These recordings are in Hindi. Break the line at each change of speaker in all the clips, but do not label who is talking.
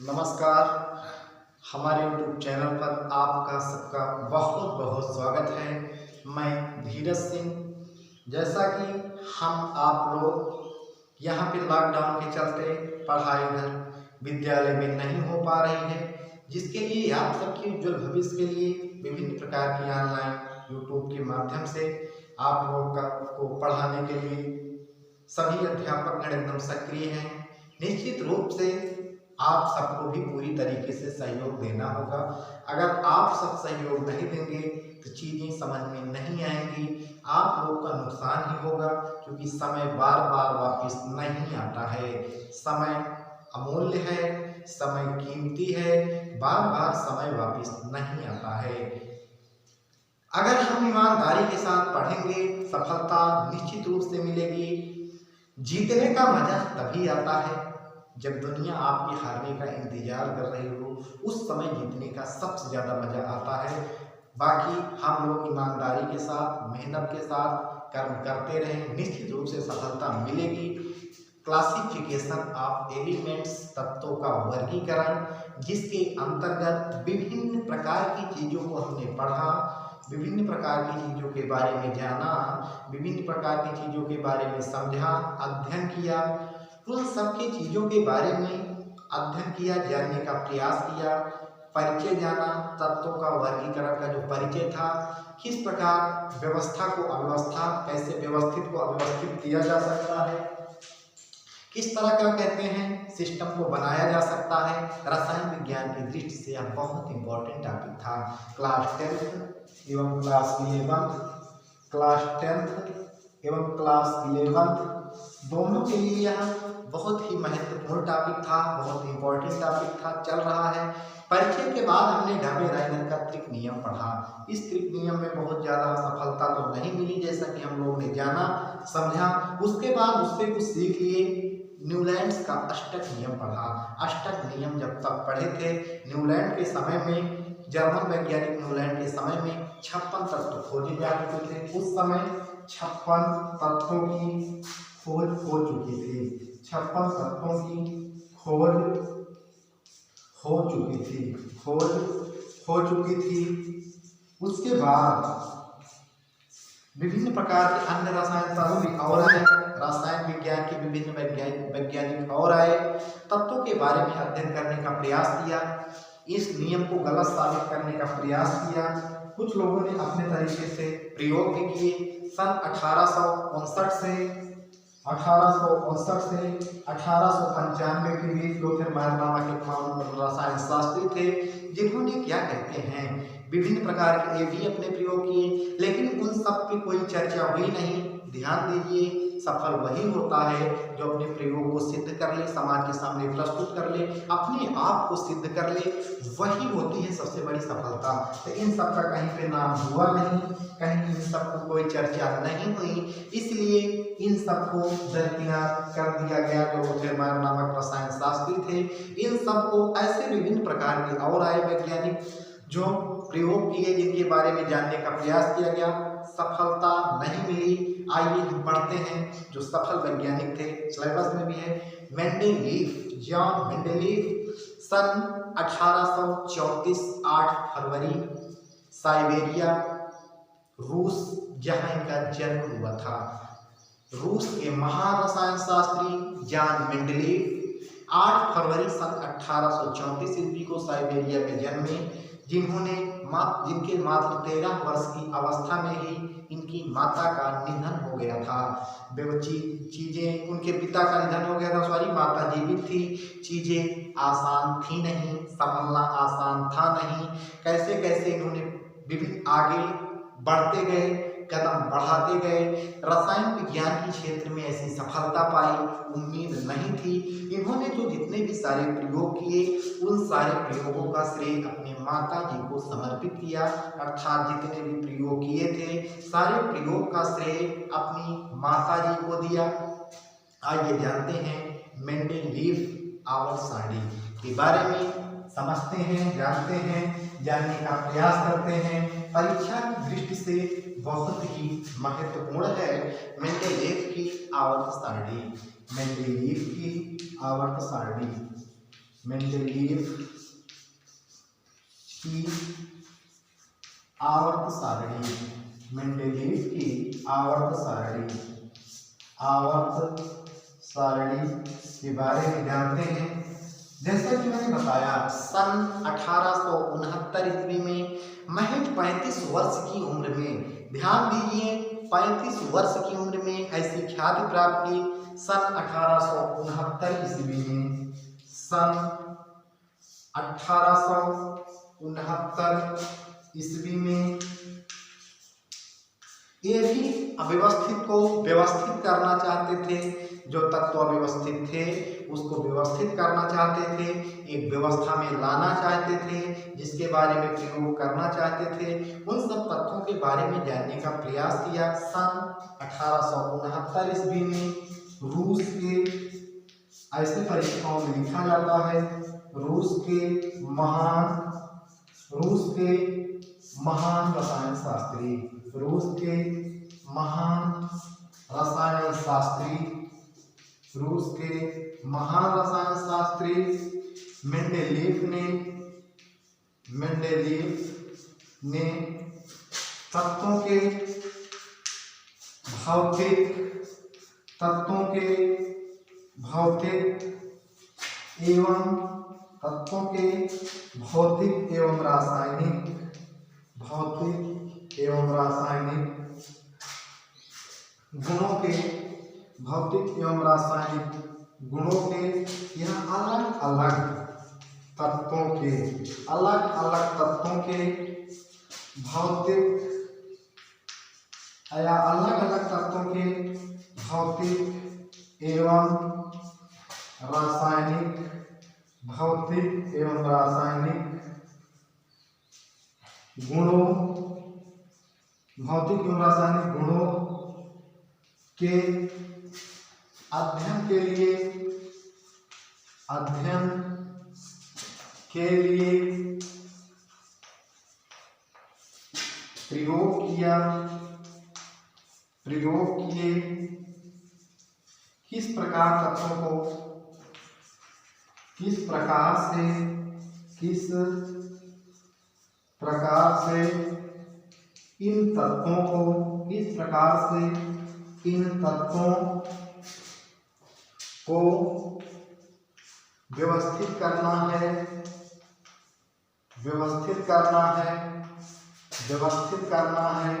नमस्कार। हमारे YouTube चैनल पर आपका सबका बहुत बहुत स्वागत है। मैं धीरज सिंह। जैसा कि हम आप लोग यहाँ पे लॉकडाउन के चलते पढ़ाई घर विद्यालय में नहीं हो पा रही है, जिसके लिए आप सबके उज्जवल भविष्य के लिए विभिन्न प्रकार की ऑनलाइन YouTube के माध्यम से आप लोग को पढ़ाने के लिए सभी अध्यापक एकदम सक्रिय हैं। निश्चित रूप से आप सबको भी पूरी तरीके से सहयोग देना होगा। अगर आप सब सहयोग नहीं देंगे तो चीज़ें समझ में नहीं आएंगी, आप लोग का नुकसान ही होगा, क्योंकि समय बार बार वापस नहीं आता है। समय अमूल्य है, समय कीमती है, बार बार समय वापस नहीं आता है। अगर हम ईमानदारी के साथ पढ़ेंगे सफलता निश्चित रूप से मिलेगी। जीतने का मजा तभी आता है जब दुनिया आपके हारने का इंतजार कर रही हो, उस समय जीतने का सबसे ज़्यादा मजा आता है। बाकी हम लोग ईमानदारी के साथ मेहनत के साथ कर्म करते रहें, निश्चित रूप से सफलता मिलेगी। क्लासिफिकेशन ऑफ एलिमेंट्स, तत्वों का वर्गीकरण, जिसके अंतर्गत विभिन्न प्रकार की चीज़ों को हमने पढ़ा, विभिन्न प्रकार की चीज़ों के बारे में जाना, विभिन्न प्रकार की चीज़ों के बारे में समझा, अध्ययन किया। उन सब की चीज़ों के बारे में अध्ययन किया, जानने का प्रयास किया, परिचय जाना, तत्वों का वर्गीकरण का जो परिचय था, किस प्रकार व्यवस्था को अव्यवस्था, कैसे व्यवस्थित को अव्यवस्थित किया जा सकता है, किस तरह का कहते हैं सिस्टम को बनाया जा सकता है। रसायन विज्ञान की दृष्टि से यह बहुत इंपॉर्टेंट टॉपिक था। क्लास 10th एवं क्लास 11th, क्लास 10th एवं क्लास 11th दोनों के लिए यह बहुत ही महत्वपूर्ण टॉपिक था, बहुत इंपॉर्टेंट टॉपिक था, चल रहा है। परिचय के बाद हमने ढाबे-राइनर का त्रिक नियम पढ़ा। इस त्रिक नियम में बहुत ज़्यादा सफलता तो नहीं मिली, जैसा कि हम लोगों ने जाना समझा। उसके बाद उससे कुछ सीख लिए। न्यूलैंड्स का अष्टक नियम पढ़ा। अष्टक नियम जब तक पढ़े थे, न्यूलैंड के समय में, जर्मन वैज्ञानिक न्यूलैंड के समय में 56 तत्व खोजे जा चुके थे। उस समय 56 तत्वों की खोज हो चुकी थी। 56 तत्वों की खोज हो चुकी थी। उसके बाद विभिन्न प्रकार के अन्य रसायन शास्त्री और आए, रसायन विज्ञान के विभिन्न वैज्ञानिक और आए, तत्वों के बारे में अध्ययन करने का प्रयास किया, इस नियम को गलत साबित करने का प्रयास किया। कुछ लोगों ने अपने तरीके से प्रयोग भी किए। सन 1859 से 1895 के बीच लोथेरमायर नामक एक रसायन शास्त्री थे, जिन्होंने क्या कहते हैं विभिन्न प्रकार के भी अपने प्रयोग किए, लेकिन उन सब की कोई चर्चा हुई नहीं। ध्यान दीजिए, सफल वही होता है जो अपने प्रयोग को सिद्ध कर ले, समाज के सामने प्रस्तुत कर ले, अपने आप को सिद्ध कर ले, वही होती है सबसे बड़ी सफलता। तो इन सब का कहीं पे नाम हुआ नहीं, कहीं इन सब को कोई चर्चा नहीं हुई, इसलिए इन सबको दरकिनार कर दिया गया। जो लोथेरमायर नामक रसायन शास्त्री थे, इन सबको ऐसे विभिन्न प्रकार के और आए वैज्ञानिक जो प्रयोग किए, जिनके बारे में जानने का प्रयास किया गया, सफलता नहीं मिली। आइए हम पढ़ते हैं जो सफल वैज्ञानिक थे, सिलेबस में भी है। मेंडेलीफ, जॉन मेंडेलीफ, सन 1834 8 फरवरी, साइबेरिया, रूस, जहां इनका जन्म हुआ था। रूस के महान रसायन शास्त्री जॉन मेंडेलीफ 8 फरवरी सन 1834 ईस्वी को साइबेरिया में जन्मे, जिनके मात्र 13 वर्ष की अवस्था में ही इनकी माता का निधन हो गया था। चीज़ें, उनके पिता का निधन हो गया था, सॉरी, माता जीवित थी। चीज़ें आसान थी नहीं, संभलना आसान था नहीं। कैसे कैसे इन्होंने विभिन्न आगे बढ़ते गए, कदम बढ़ाते गए, रसायन विज्ञान के क्षेत्र में ऐसी सफलता पाई, उम्मीद नहीं थी। इन्होंने जो जितने भी सारे प्रयोग किए, उन सारे प्रयोगों का श्रेय अपने माता जी को समर्पित किया, अर्थात जितने भी प्रयोग किए थे, सारे प्रयोग का श्रेय अपनी माता जी को दिया। आइए जानते हैं मेंडेलीफ आवर्त सारणी के बारे में, समझते हैं, जानते हैं, जानने का प्रयास करते हैं। परीक्षा की दृष्टि से बहुत ही महत्वपूर्ण है मेंडेलीफ की आवर्त सारणी। मेंडेलीफ की आवर्त सारणी मेंडेलीव की आवर्त सारणी, मेंडेलीव की आवर्त सारणी के बारे में जानते हैं। जैसा कि मैंने बताया, सन 1869 ईस्वी में महज 35 वर्ष की उम्र में, ध्यान दीजिए, 35 वर्ष की उम्र में ऐसी ख्याति प्राप्त की सन 1869 ईस्वी में, सन 1869 ईस्वी में ये भी अव्यवस्थित को व्यवस्थित करना चाहते थे। जो तत्व अव्यवस्थित थे उसको व्यवस्थित करना चाहते थे, एक व्यवस्था में लाना चाहते थे, जिसके बारे में प्रयोग करना चाहते थे। उन सब तत्वों के बारे में जानने का प्रयास किया। सन 1869 ईस्वी में रूस के, ऐसे परीक्षाओं में लिखा जाता है, रूस के महान रसायन शास्त्री मेंडेलीव ने तत्वों के भौतिक एवं रासायनिक गुणों के यहाँ अलग अलग तत्वों के भौतिक एवं रासायनिक गुणों के अध्ययन के लिए प्रयोग किए। किस प्रकार तत्वों को, किस प्रकार से इन तत्वों को व्यवस्थित करना है,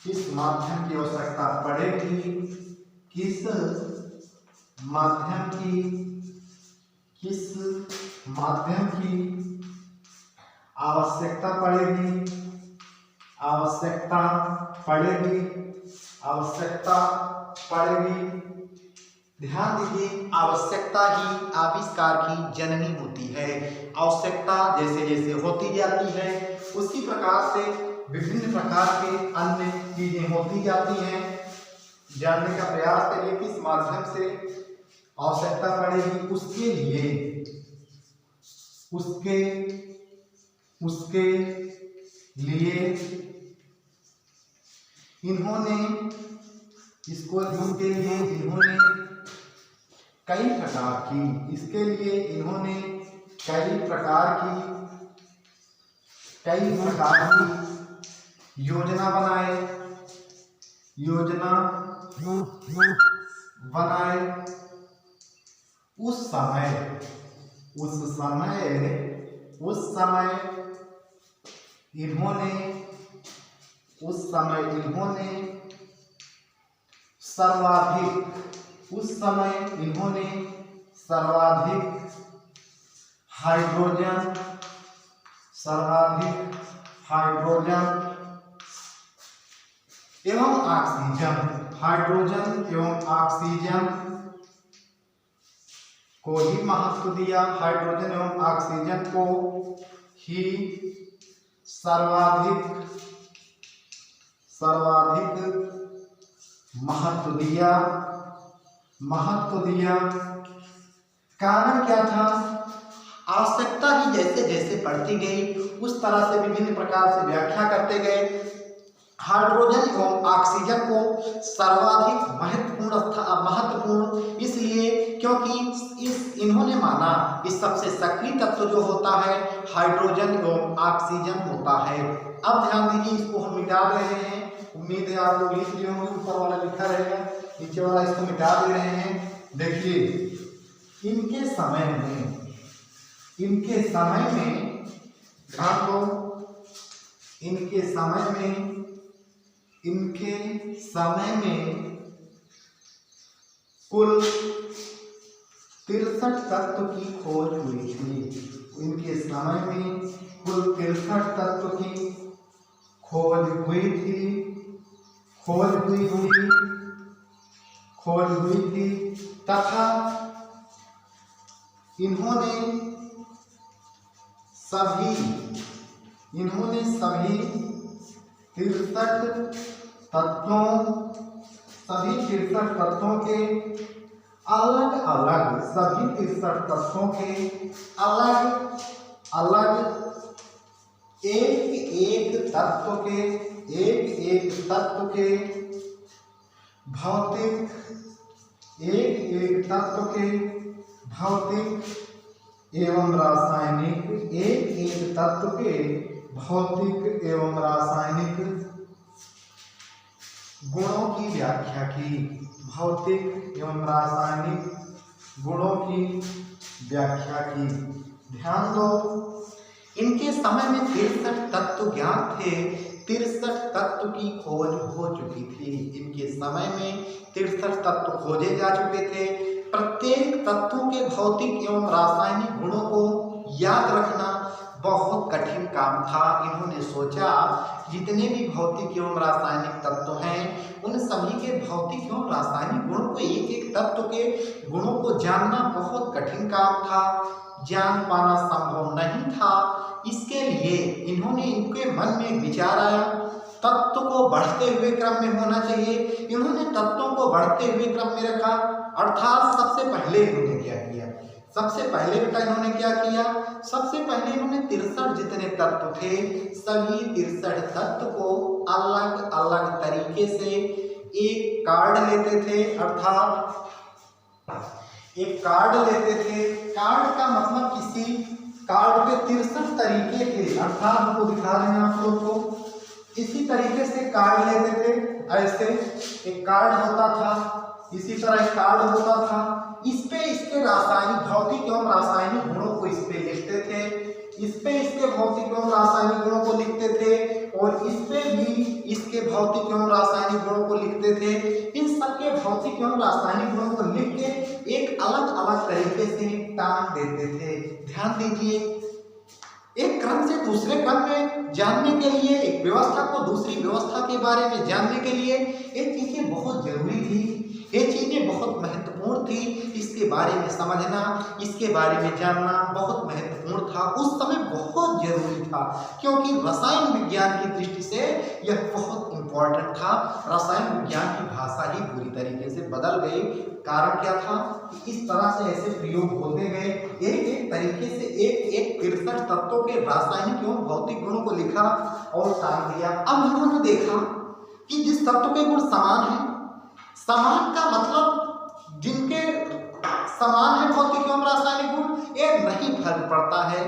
किस माध्यम की आवश्यकता पड़ेगी, किस माध्यम की आवश्यकता पड़ेगी। ध्यान दीजिए, आवश्यकता ही आविष्कार की जननी होती है। आवश्यकता जैसे जैसे होती जाती है उसी प्रकार से विभिन्न प्रकार के अन्य चीजें होती जाती हैं। जानने का प्रयास करिए किस माध्यम से आवश्यकता पड़ेगी। उसके लिए इन्होंने कई प्रकार की योजना बनाए। उस समय इन्होंने सर्वाधिक हाइड्रोजन एवं ऑक्सीजन को ही महत्व दिया। हाइड्रोजन एवं ऑक्सीजन को ही सर्वाधिक महत्व दिया। कारण क्या था? आवश्यकता ही जैसे जैसे बढ़ती गई उस तरह से विभिन्न प्रकार से व्याख्या करते गए। हाइड्रोजन एवं ऑक्सीजन को सर्वाधिक महत्वपूर्ण इसलिए क्योंकि इन्होंने माना कि सबसे सक्रिय तत्व जो होता है हाइड्रोजन एवं ऑक्सीजन होता है। अब ध्यान दीजिए, इसको हम मिटा दे रहे हैं। उम्मीद है आप लोग लिख लिए होंगे, ऊपर वाला लिखा रहेगा, नीचे वाला इसको मिटा दे रहे हैं। देखिए इनके समय में ध्यान दो, इनके समय में कुल 63 तत्व की खोज हुई थी। इनके समय में कुल 63 तत्व की खोज हुई थी तथा इन्होंने सभी 63 तत्वों के अलग अलग एक तत्व के भौतिक एवं रासायनिक गुणों की व्याख्या की। ध्यान दो, इनके समय में 63 तत्व ज्ञात थे, 63 तत्व की खोज हो चुकी थी। इनके समय में 63 तत्व खोजे जा चुके थे। प्रत्येक तत्वों के भौतिक एवं रासायनिक गुणों को याद रखना बहुत कठिन काम था। इन्होंने सोचा जितने भी भौतिक एवं रासायनिक तत्व हैं उन सभी के भौतिक एवं रासायनिक गुणों को, एक एक तत्व के गुणों को जानना बहुत कठिन काम था, जान पाना संभव नहीं था। इसके लिए इनके मन में विचार आया तत्व को बढ़ते हुए क्रम में होना चाहिए। इन्होंने तत्वों को बढ़ते हुए क्रम में रखा, अर्थात सबसे पहले इन्होंने क्या किया, सबसे पहले इन्होंने 63 जितने तत्व थे सभी 63 तत्व को अलग अलग तरीके से एक कार्ड लेते थे, अर्थात एक कार्ड लेते थे। कार्ड का मतलब किसी कार्ड पे 63 तरीके थे, अर्थात हमको दिखा रहे हैं आप लोग को, इसी तरीके से कार्ड लेते थे। ऐसे एक कार्ड होता था, इसी तरह एक कार्ड होता था, इस पे इसके रासायनिक भौतिक एवं रासायनिक गुणों को इस पे लिखते थे, इस पे इसके भौतिक एवं रासायनिक गुणों को लिखते थे और इस पे भी इसके भौतिक एवं रासायनिक गुणों को लिखते थे। इन सबके भौतिक एवं रासायनिक गुणों को लिख के एक अलग अलग तरीके से टांग देते थे। ध्यान दीजिए, एक क्रम से दूसरे क्रम में जानने के लिए, एक व्यवस्था को दूसरी व्यवस्था के बारे में जानने के लिए ये चीजें बहुत जरूरी थी, ये चीजें बहुत महत्वपूर्ण थी। इसके बारे में समझना, इसके बारे में जानना बहुत महत्वपूर्ण था, उस समय बहुत जरूरी था, क्योंकि रसायन विज्ञान की दृष्टि से यह बहुत इंपॉर्टेंट था। रसायन विज्ञान की भाषा ही पूरी तरीके से बदल गई। कारण क्या था कि इस तरह से ऐसे प्रयोग होते गए, एक एक तरीके से एक 63 तत्वों के रासायनिक एवं भौतिक गुणों को लिखा और टांग दिया। अब उन्होंने देखा कि जिस तत्व के गुण समान है, समान का मतलब जिनके समान है भौतिक एवं रासायनिक गुण, ये नहीं फर्क पड़ता है,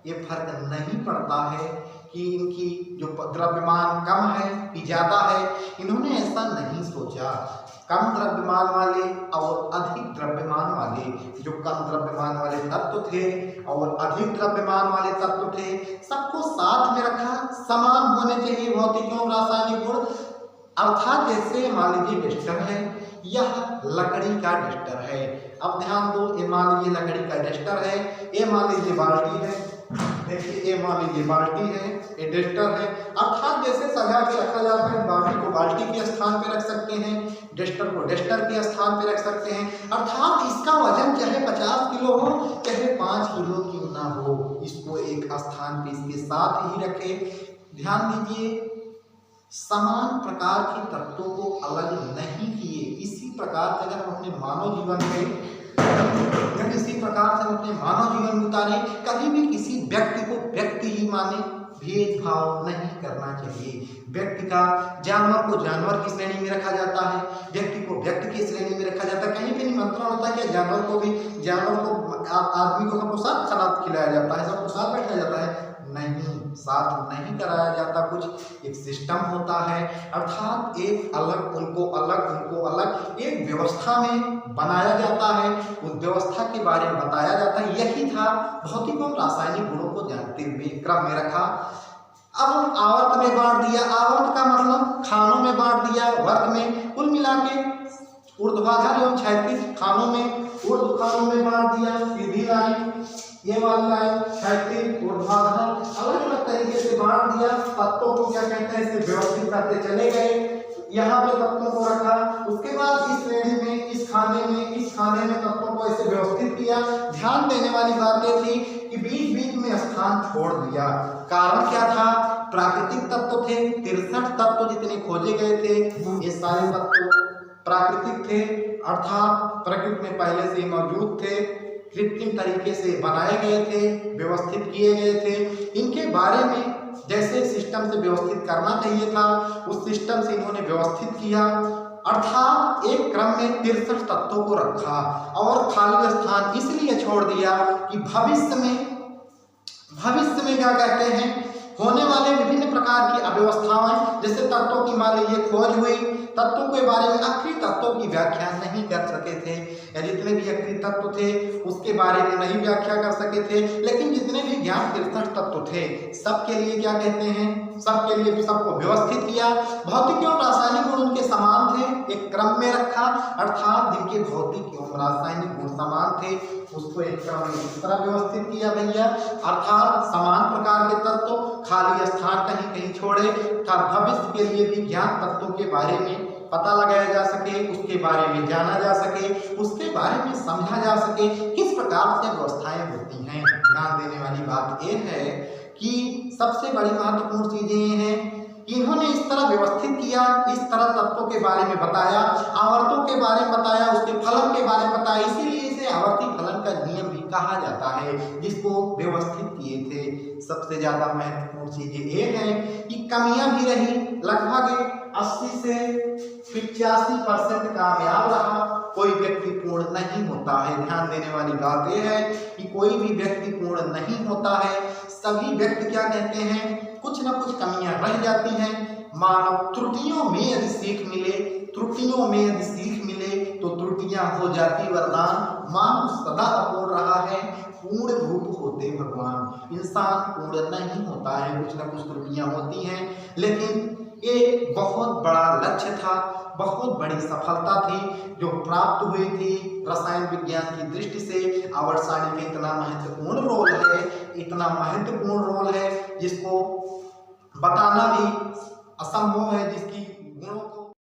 ये फर्क नहीं पड़ता है कि इनकी जो द्रव्यमान कम है कि ज्यादा है। इन्होंने ऐसा नहीं सोचा। कम द्रव्यमान वाले और अधिक द्रव्यमान वाले, जो कम द्रव्यमान वाले तत्व थे और अधिक द्रव्यमान वाले तत्व थे, सबको साथ में रखा। समान होने चाहिए भौतिक एवं रासायनिक गुण, अर्थात जैसे मान लीजिए डस्टर है, यह लकड़ी का डस्टर है। अब ध्यान दो, ये मान लीजिए लकड़ी का डस्टर है, ये मान लीजिए बाल्टी है, देखिए ये मान लीजिए बाल्टी है, ये डस्टर है। अर्थात जैसे सजा के रखा जाता है, बाल्टी को बाल्टी के स्थान पे रख सकते हैं, डस्टर को डस्टर के स्थान पे रख सकते हैं। अर्थात इसका वजन चाहे 50 किलो हो, चाहे 5 किलो क्यों ना हो, इसको एक स्थान पे इसके साथ ही रखें। ध्यान दीजिए, समान प्रकार के तत्वों को अलग नहीं किए। इसी प्रकार से अगर हम अपने मानव जीवन में उतारें, कभी भी किसी व्यक्ति को व्यक्ति ही माने, भेदभाव नहीं करना चाहिए। व्यक्ति का जानवर को जानवर की श्रेणी में रखा जाता है, व्यक्ति को व्यक्ति की श्रेणी में रखा जाता है। कहीं भी निमंत्रण होता है कि जानवर को आदमी को सबको साथ खाना खिलाया जाता है, सबको साथ बैठाया जाता है? नहीं, साथ नहीं कराया जाता। कुछ एक सिस्टम होता है, अर्थात एक अलग उनको अलग एक व्यवस्था में बनाया जाता है, उस व्यवस्था के बारे में बताया जाता है। यही था भौतिक और रासायनिक गुणों को जानते हुए क्रम में रखा। अब हम आवर्त में बांट दिया। आवर्त का मतलब खानों में बांट दिया, वर्ग में, कुल मिला के ऊर्ध्वाधर एवं क्षैतिज खानों में, ऊर्ध्व खानों में बांट दिया। सीधी लाइन, ये वाली लाइन, क्षैतिज, ऊर्ध्वाधर, अलग अलग तरीके से बांट दिया। तत्वों को क्या कहते हैं, इसे व्यवस्थित करते चले गए। यहाँ पे तत्वों को रखा, उसके बाद इस श्रेणी में, इस खाने में तत्वों को ऐसे व्यवस्थित किया। ध्यान देने वाली बात ये थी कि बीच बीच में स्थान छोड़ दिया। कारण क्या था? प्राकृतिक तत्व थे, 63 तत्व जितने खोजे गए थे, ये सारे तत्व प्राकृतिक थे, अर्थात प्रकृति में पहले से ही मौजूद थे, कृत्रिम तरीके से बनाए गए थे, व्यवस्थित किए गए थे। इनके बारे में जैसे सिस्टम से व्यवस्थित करना चाहिए था, उस सिस्टम से इन्होंने व्यवस्थित किया, अर्थात एक क्रम में 63 तत्वों को रखा और खाली स्थान इसलिए छोड़ दिया कि भविष्य में क्या कहते हैं, होने वाले विभिन्न प्रकार की अव्यवस्थाएं, जैसे तत्वों की मान लीजिए खोज हुई, तत्वों के बारे में आखिरी तत्वों की व्याख्या नहीं कर सके थे, या जितने भी आखिरी तत्व थे उसके बारे में नहीं व्याख्या कर सके थे। लेकिन जितने भी ज्ञात 63 तत्व थे, सबके लिए क्या कहते हैं, सबके लिए सबको व्यवस्थित किया। भौतिक एवं रासायनिक गुण उनके समान थे, एक क्रम में रखा, अर्थात जिनके भौतिक एवं रासायनिक गुण समान थे उसको एक क्रम में इस तरह व्यवस्थित किया भैया, अर्थात समान प्रकार के तत्व, खाली स्थान कहीं कहीं छोड़े, था भविष्य के लिए भी ज्ञात तत्वों के बारे में पता लगाया जा सके, उसके बारे में जाना जा सके, उसके बारे में समझा जा सके किस प्रकार से व्यवस्थाएं होती हैं। ध्यान देने वाली बात यह है कि सबसे बड़ी महत्वपूर्ण चीजें ये हैं कि इन्होंने इस तरह व्यवस्थित किया, इस तरह तत्वों के बारे में बताया, आवर्तों के बारे में बताया, उसके फलन के बारे में बताया, इसीलिए इसे आवर्ती फलन का नियम भी कहा जाता है, जिसको व्यवस्थित किए थे। सबसे ज्यादा महत्वपूर्ण चीजें ये है कि कमियां भी रही, लगभग 80 से 85% कामयाब रहा। कोई व्यक्ति पूर्ण नहीं होता है। ध्यान देने वाली बात यह है कि कोई भी व्यक्ति पूर्ण नहीं होता है। सभी व्यक्ति क्या कहते हैं, कुछ ना कुछ कमियां रह जाती हैं। मानव त्रुटियों में यदि सीख मिले तो त्रुटियां हो जाती वरदान। मानव सदा अपूर्ण रहा है, पूर्ण रूप होते भगवान। इंसान पूर्ण नहीं होता है, कुछ ना कुछ त्रुटियां होती हैं, लेकिन ये बहुत बड़ा लक्ष्य था, बहुत बड़ी सफलता थी जो प्राप्त हुई थी रसायन विज्ञान की दृष्टि से। आवर्त सारणी का इतना महत्वपूर्ण रोल है जिसको बताना भी असंभव है, जिसकी